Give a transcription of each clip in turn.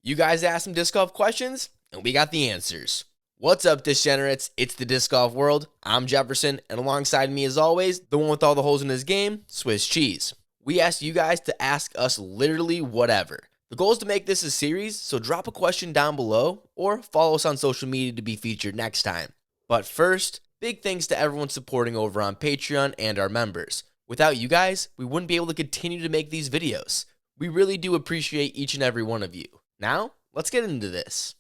You guys asked some disc golf questions, and we got the answers. What's up, degenerates? It's the disc golf world. I'm Jefferson, and alongside me, as always, the one with all the holes in his game, Swiss Cheese. We asked you guys to ask us literally whatever. The goal is to make this a series, so drop a question down below or follow us on social media to be featured next time. But first, big thanks to everyone supporting over on Patreon and our members. Without you guys, we wouldn't be able to continue to make these videos. We really do appreciate each and every one of you. Now, let's get into this.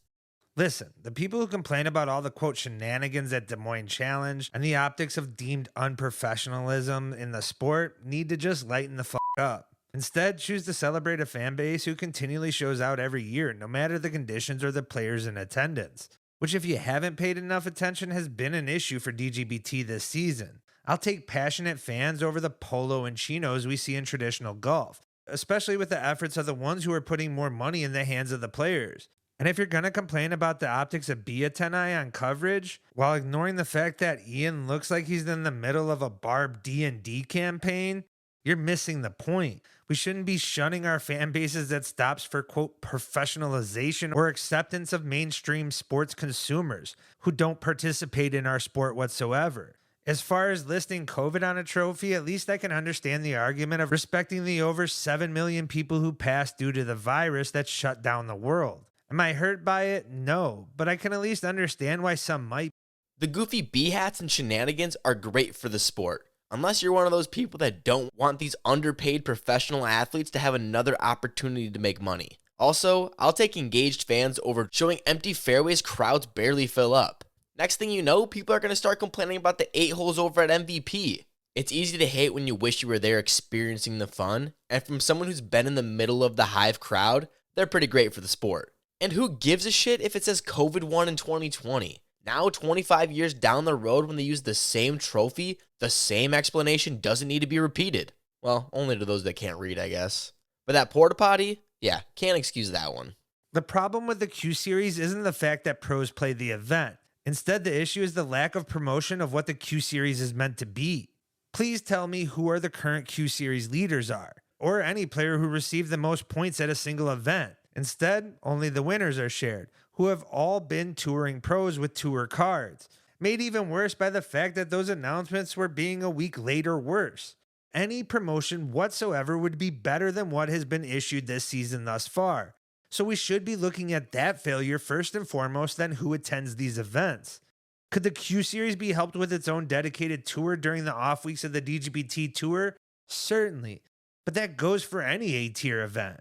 Listen, the people who complain about all the quote shenanigans at Des Moines Challenge and the optics of deemed unprofessionalism in the sport need to just lighten the fuck up. Instead, choose to celebrate a fan base who continually shows out every year, no matter the conditions or the players in attendance. Which, if you haven't paid enough attention, has been an issue for DGBT this season. I'll take passionate fans over the polo and chinos we see in traditional golf, especially with the efforts of the ones who are putting more money in the hands of the players. And if you're going to complain about the optics of Be-A-10i on coverage, while ignoring the fact that Ian looks like he's in the middle of a Barb D&D campaign, you're missing the point. We shouldn't be shunning our fan bases that stops for, quote, professionalization or acceptance of mainstream sports consumers who don't participate in our sport whatsoever. As far as listing COVID on a trophy, at least I can understand the argument of respecting the over 7 million people who passed due to the virus that shut down the world. Am I hurt by it? No, but I can at least understand why some might. The goofy bee hats and shenanigans are great for the sport, unless you're one of those people that don't want these underpaid professional athletes to have another opportunity to make money. Also, I'll take engaged fans over showing empty fairways crowds barely fill up. Next thing you know, people are going to start complaining about the 8 holes over at MVP. It's easy to hate when you wish you were there experiencing the fun, and from someone who's been in the middle of the hive crowd, they're pretty great for the sport. And who gives a shit if it says COVID won in 2020? Now, 25 years down the road when they use the same trophy, the same explanation doesn't need to be repeated. Well, only to those that can't read, I guess. But that porta potty, yeah, can't excuse that one. The problem with the Q Series isn't the fact that pros play the event. Instead, the issue is the lack of promotion of what the Q Series is meant to be. Please tell me who are the current Q Series leaders are, or any player who received the most points at a single event. Instead, only the winners are shared, who have all been touring pros with tour cards, made even worse by the fact that those announcements were being a week late or worse. Any promotion whatsoever would be better than what has been issued this season thus far. So we should be looking at that failure first and foremost, then who attends these events. Could the Q Series be helped with its own dedicated tour during the off weeks of the DGBT tour? Certainly, but that goes for any A-tier event.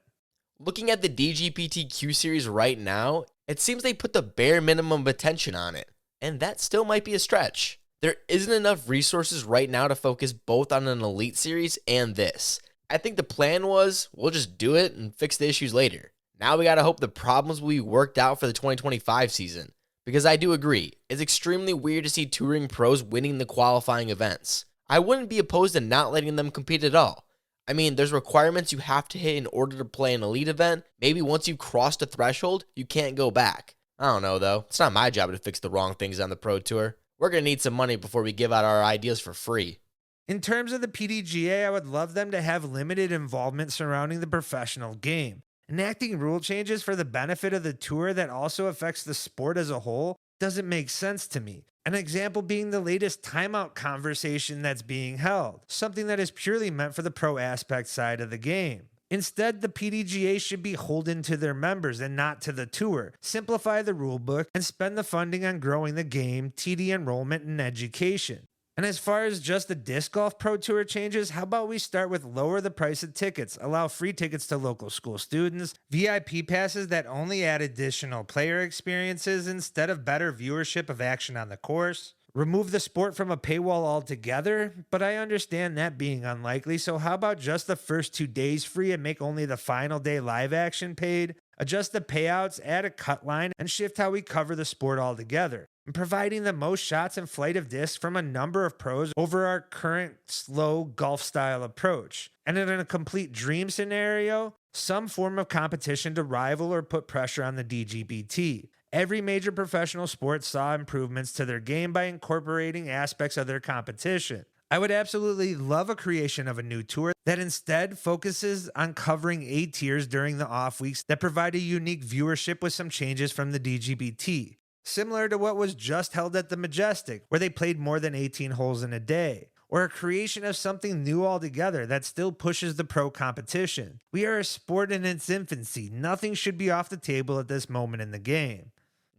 Looking at the DGPT Q Series right now, it seems they put the bare minimum of attention on it, and that still might be a stretch. There isn't enough resources right now to focus both on an Elite Series and this. I think the plan was, we'll just do it and fix the issues later. Now we gotta hope the problems will be worked out for the 2025 season, because I do agree, it's extremely weird to see touring pros winning the qualifying events. I wouldn't be opposed to not letting them compete at all. I mean, there's requirements you have to hit in order to play an elite event. Maybe once you've crossed a threshold, you can't go back. I don't know, though. It's not my job to fix the wrong things on the Pro Tour. We're going to need some money before we give out our ideas for free. In terms of the PDGA, I would love them to have limited involvement surrounding the professional game. Enacting rule changes for the benefit of the tour that also affects the sport as a whole doesn't make sense to me. An example being the latest timeout conversation that's being held, something that is purely meant for the pro aspect side of the game. Instead, the PDGA should be holden to their members and not to the tour, simplify the rulebook, and spend the funding on growing the game, TD enrollment, and education. And as far as just the Disc Golf Pro Tour changes, how about we start with lower the price of tickets, allow free tickets to local school students, VIP passes that only add additional player experiences instead of better viewership of action on the course, remove the sport from a paywall altogether, but I understand that being unlikely, so how about just the first 2 days free and make only the final day live action paid, adjust the payouts, add a cut line, and shift how we cover the sport altogether. And providing the most shots and flight of discs from a number of pros over our current slow golf style approach. And in a complete dream scenario, some form of competition to rival or put pressure on the DGBT. Every major professional sport saw improvements to their game by incorporating aspects of their competition. I would absolutely love a creation of a new tour that instead focuses on covering A tiers during the off weeks that provide a unique viewership with some changes from the dgpt. Similar to what was just held at the Majestic, where they played more than 18 holes in a day. Or a creation of something new altogether that still pushes the pro competition. We are a sport in its infancy. Nothing should be off the table at this moment in the game.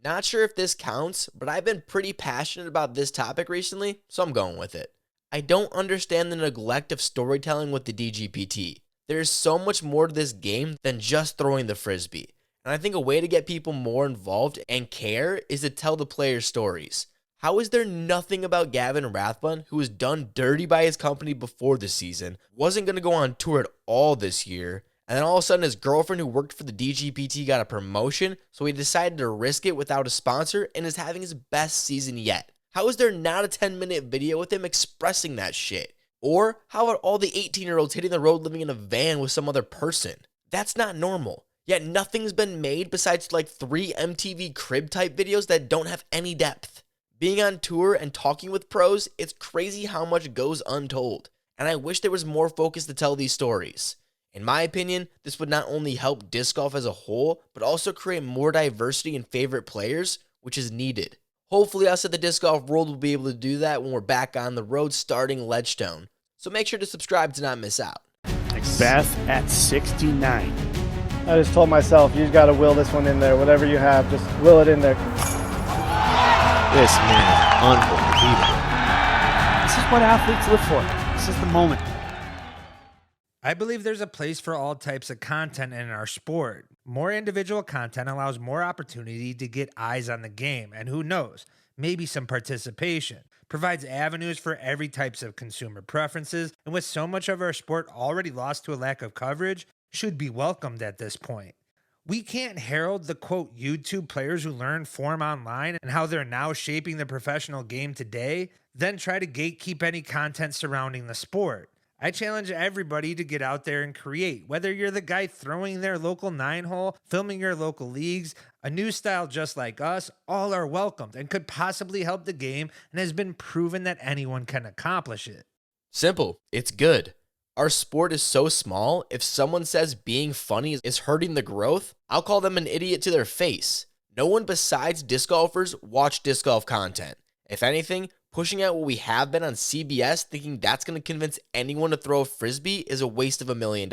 Not sure if this counts, but I've been pretty passionate about this topic recently, so I'm going with it. I don't understand the neglect of storytelling with the DGPT. There is so much more to this game than just throwing the frisbee. And I think a way to get people more involved and care is to tell the players' stories. How is there nothing about Gavin Rathbun, who was done dirty by his company before the season, wasn't going to go on tour at all this year, and then all of a sudden his girlfriend who worked for the DGPT got a promotion, so he decided to risk it without a sponsor and is having his best season yet? How is there not a 10-minute video with him expressing that shit? Or how about all the 18-year-olds hitting the road living in a van with some other person? That's not normal. Yet nothing's been made besides like 3 MTV Crib type videos that don't have any depth. Being on tour and talking with pros, it's crazy how much goes untold, and I wish there was more focus to tell these stories. In my opinion, this would not only help disc golf as a whole, but also create more diversity in favorite players, which is needed. Hopefully us at the Disc Golf World will be able to do that when we're back on the road starting Ledgestone. So make sure to subscribe to not miss out. Beth at 69. I just told myself, you got to will this one in there. Whatever you have, just will it in there. This man is unbelievable. This is what athletes live for. This is the moment. I believe there's a place for all types of content in our sport. More individual content allows more opportunity to get eyes on the game, and who knows, maybe some participation. Provides avenues for every types of consumer preferences, and with so much of our sport already lost to a lack of coverage, should be welcomed at this point. We can't herald the quote YouTube players who learn form online and how they're now shaping the professional game today, then try to gatekeep any content surrounding the sport. I challenge everybody to get out there and create, whether you're the guy throwing their local 9-hole, filming your local leagues, a new style just like us, all are welcomed and could possibly help the game and has been proven that anyone can accomplish it. Simple, it's good. Our sport is so small, if someone says being funny is hurting the growth, I'll call them an idiot to their face. No one besides disc golfers watch disc golf content. If anything, pushing out what we have been on CBS thinking that's going to convince anyone to throw a frisbee is a waste of $1 million.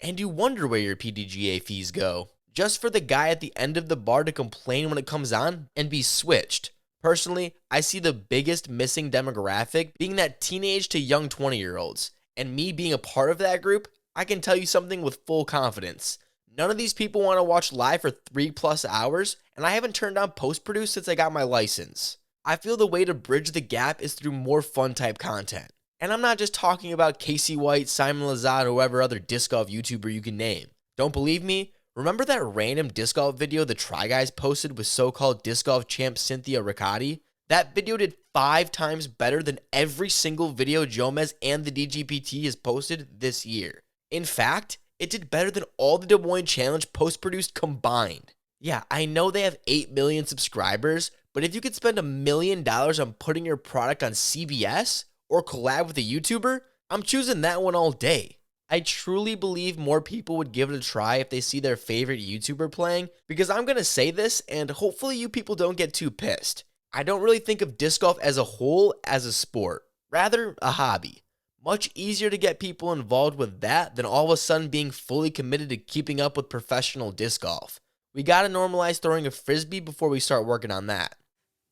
And you wonder where your PDGA fees go. Just for the guy at the end of the bar to complain when it comes on and be switched. Personally, I see the biggest missing demographic being that teenage to young 20-year-olds. And me being a part of that group, I can tell you something with full confidence. None of these people want to watch live for 3+ hours, and I haven't turned on post-produce since I got my license. I feel the way to bridge the gap is through more fun type content. And I'm not just talking about Casey White, Simon Lazard, or whoever other disc golf YouTuber you can name. Don't believe me? Remember that random disc golf video the Try Guys posted with so-called disc golf champ Cynthia Riccati? That video did 5 times better than every single video Jomez and the DGPT has posted this year. In fact, it did better than all the Des Moines Challenge post-produced combined. Yeah, I know they have 8 million subscribers, but if you could spend $1 million on putting your product on CBS or collab with a YouTuber, I'm choosing that one all day. I truly believe more people would give it a try if they see their favorite YouTuber playing, because I'm going to say this, and hopefully you people don't get too pissed. I don't really think of disc golf as a whole as a sport, rather a hobby. Much easier to get people involved with that than all of a sudden being fully committed to keeping up with professional disc golf. We gotta normalize throwing a frisbee before we start working on that.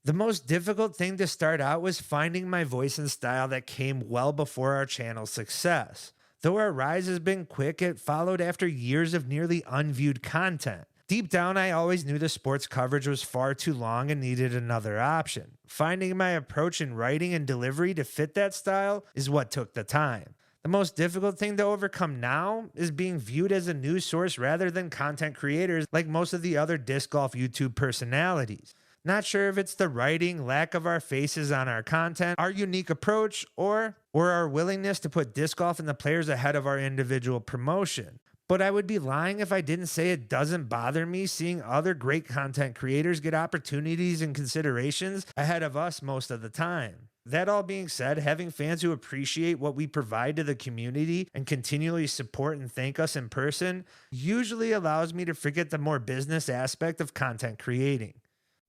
The most difficult thing to start out was finding my voice and style that came well before our channel's success. Though our rise has been quick, it followed after years of nearly unviewed content. Deep down, I always knew the sports coverage was far too long and needed another option. Finding my approach in writing and delivery to fit that style is what took the time. The most difficult thing to overcome now is being viewed as a news source rather than content creators like most of the other disc golf YouTube personalities. Not sure if it's the writing, lack of our faces on our content, our unique approach, or our willingness to put disc golf and the players ahead of our individual promotion. But I would be lying if I didn't say it doesn't bother me seeing other great content creators get opportunities and considerations ahead of us most of the time. That all being said, having fans who appreciate what we provide to the community and continually support and thank us in person usually allows me to forget the more business aspect of content creating.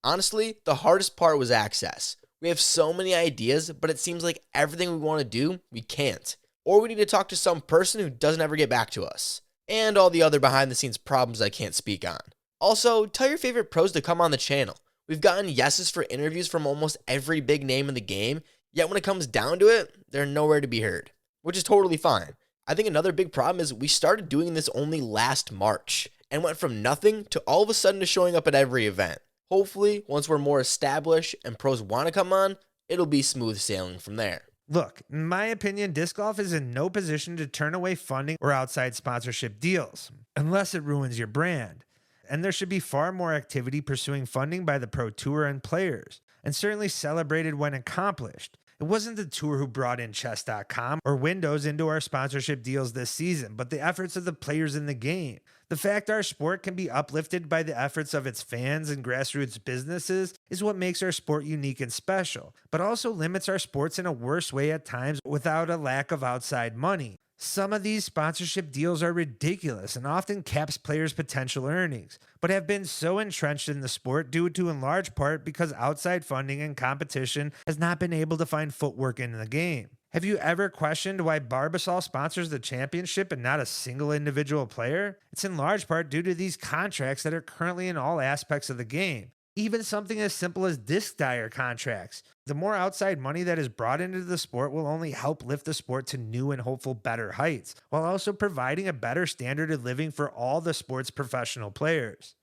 Honestly, the hardest part was access. We have so many ideas, but it seems like everything we want to do, we can't. Or we need to talk to some person who doesn't ever get back to us. And all the other behind the scenes problems I can't speak on. Also, tell your favorite pros to come on the channel. We've gotten yeses for interviews from almost every big name in the game, yet when it comes down to it, they're nowhere to be heard, which is totally fine. I think another big problem is we started doing this only last March and went from nothing to all of a sudden to showing up at every event. Hopefully, once we're more established and pros want to come on, it'll be smooth sailing from there. Look, in my opinion, disc golf is in no position to turn away funding or outside sponsorship deals, unless it ruins your brand. And there should be far more activity pursuing funding by the pro tour and players, and certainly celebrated when accomplished. It wasn't the tour who brought in chess.com or Windows into our sponsorship deals this season, but the efforts of the players in the game. The fact our sport can be uplifted by the efforts of its fans and grassroots businesses is what makes our sport unique and special, but also limits our sports in a worse way at times without a lack of outside money. Some of these sponsorship deals are ridiculous and often caps players' potential earnings, but have been so entrenched in the sport due to in large part because outside funding and competition has not been able to find footwork in the game. Have you ever questioned why Barbasol sponsors the championship and not a single individual player? It's in large part due to these contracts that are currently in all aspects of the game. Even something as simple as disc dyer contracts. The more outside money that is brought into the sport will only help lift the sport to new and hopeful better heights, while also providing a better standard of living for all the sport's professional players.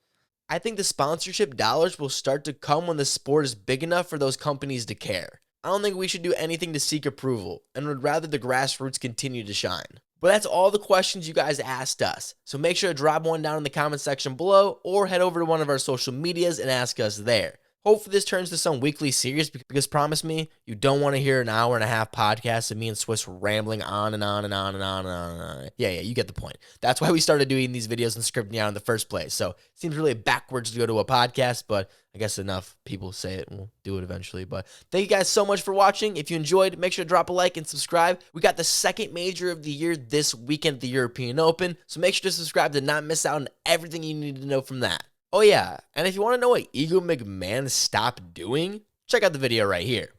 I think the sponsorship dollars will start to come when the sport is big enough for those companies to care. I don't think we should do anything to seek approval, and would rather the grassroots continue to shine. But that's all the questions you guys asked us, so make sure to drop one down in the comment section below, or head over to one of our social medias and ask us there. Hopefully this turns to some weekly series, because promise me, you don't want to hear an hour and a half podcast of me and Swiss rambling on and on and on and on and on and on. Yeah, you get the point. That's why we started doing these videos and scripting out in the first place. So it seems really backwards to go to a podcast, but I guess enough people say it and we'll do it eventually. But thank you guys so much for watching. If you enjoyed, make sure to drop a like and subscribe. We got the second major of the year this weekend at the European Open, so make sure to subscribe to not miss out on everything you need to know from that. Oh yeah, and if you want to know what Ego McMahon stopped doing, check out the video right here.